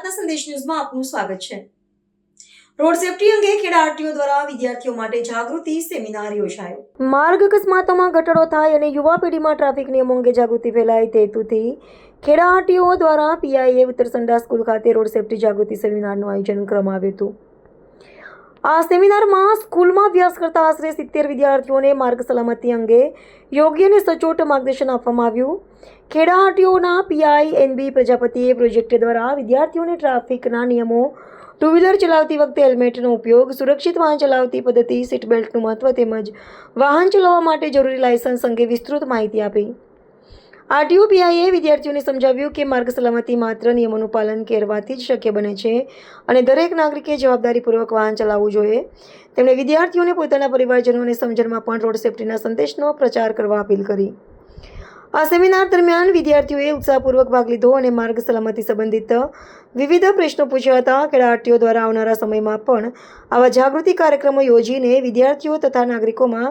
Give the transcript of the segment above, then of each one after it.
પ્રાર્થના સંદેશ ન્યૂઝમાં આપનું સ્વાગત છે। રોડ સેફટી અંગે ખેડા આરટીઓ દ્વારા વિદ્યાર્થીઓ માટે જાગૃતિ સેમિનાર યોજાયો। માર્ગ અકસ્માતોમાં ઘટાડો થાય અને યુવા પેઢીમાં ટ્રાફિક નિયમો અંગે જાગૃતિ ફેલાય તે હેતુથી ખેડા આરટીઓ દ્વારા પીઆઈએ ઉત્તરસંડા સ્કૂલ ખાતે રોડ સેફટી જાગૃતિ સેમિનારનું આયોજન કરવામાં આવ્યું હતું। આ સેમિનારમાં સ્કૂલમાં અભ્યાસ કરતા આશરે 70 વિદ્યાર્થીઓને માર્ગ સલામતી અંગે યોગ્ય અને સચોટ માર્ગદર્શન આપવામાં આવ્યું। ખેડા આરટીઓના પીઆઈ એનબી પ્રજાપતિએ પ્રોજેક્ટ દ્વારા વિદ્યાર્થીઓને ટ્રાફિકના નિયમો, ટુ વ્હીલર ચલાવતી વખતે હેલ્મેટનો ઉપયોગ, સુરક્ષિત વાહન ચલાવતી પદ્ધતિ, સીટ બેલ્ટનું મહત્વ તેમજ વાહન ચલાવવા માટે જરૂરી લાયસન્સ અંગે વિસ્તૃત માહિતી આપી। આરટીઓ પીઆઈએ વિદ્યાર્થીઓને સમજાવ્યું કે માર્ગ સલામતી માત્ર નિયમોનું પાલન કરવાથી જ શક્ય બને છે અને દરેક નાગરિકે જવાબદારીપૂર્વક વાહન ચલાવવું જોઈએ। તેમણે વિદ્યાર્થીઓને પોતાના પરિવારજનોને સમજણમાં પણ રોડ સેફટીના સંદેશનો પ્રચાર કરવા અપીલ કરી। આ સેમિનાર દરમિયાન વિદ્યાર્થીઓએ ઉત્સાહપૂર્વક ભાગ લીધો અને માર્ગ સલામતી સંબંધિત વિવિધ પ્રશ્નો પૂછ્યા હતા। ખેડા આરટીઓ દ્વારા આવનારા સમયમાં પણ આવા જાગૃતિ કાર્યક્રમો યોજીને વિદ્યાર્થીઓ તથા નાગરિકોમાં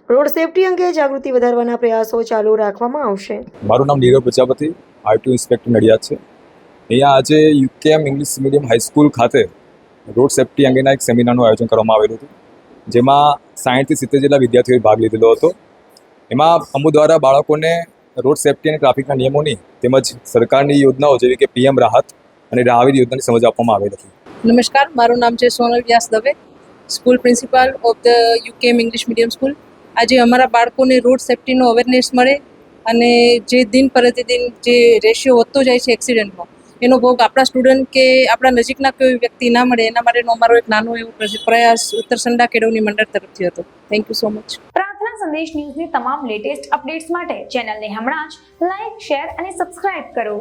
રોડ સેફટી અંગે જાગૃતિ વધારવાના પ્રયાસો ચાલુ રાખવામાં આવશે। મારું નામ નીરવ પ્રજાપતિ, આરટીઓ ઇન્સ્પેક્ટર નડિયાદ છે। અહીંયા આજે યુકેએમ ઇંગ્લિશ મીડિયમ હાઈસ્કૂલ ખાતે રોડ સેફટી અંગેના એક સેમિનારનું આયોજન કરવામાં આવેલું હતું, જેમાં 60 થી 70 જેટલા વિદ્યાર્થીઓએ ભાગ લીધેલો હતો। એમાં અમુ દ્વારા બાળકોને રોડ સેફટી અને ટ્રાફિકના નિયમોની તેમજ સરકારની યોજનાઓ જેવી કે પીએમ રાહત અને રાહત યોજનાની સમજ આપવામાં આવેલ હતી। નમસ્કાર, મારું નામ છે Sonal Vyas Dave, school principal of the UKM English medium school. આજે અમારા બાળકોને રોડ સેફટીનો અવેરનેસ મળે અને જે દિન પ્રતિદિન જે રેશિયો વધતો જાય છે એક્સિડન્ટનો, એનો ભોગ આપણા સ્ટુડન્ટ કે આપણા નજીકના કોઈ વ્યક્તિ ના મળે એના માટેનો અમારો એક નાનો એવો પ્રયાસ ઉત્તરસંડા કેળવણી મંડળ તરફથી હતો। Thank you so much. પ્રાર્થના સંદેશ ન્યૂઝની તમામ લેટેસ્ટ અપડેટ્સ માટે ચેનલને હમણાં જ લાઈક, શેર અને સબસ્ક્રાઇબ કરો।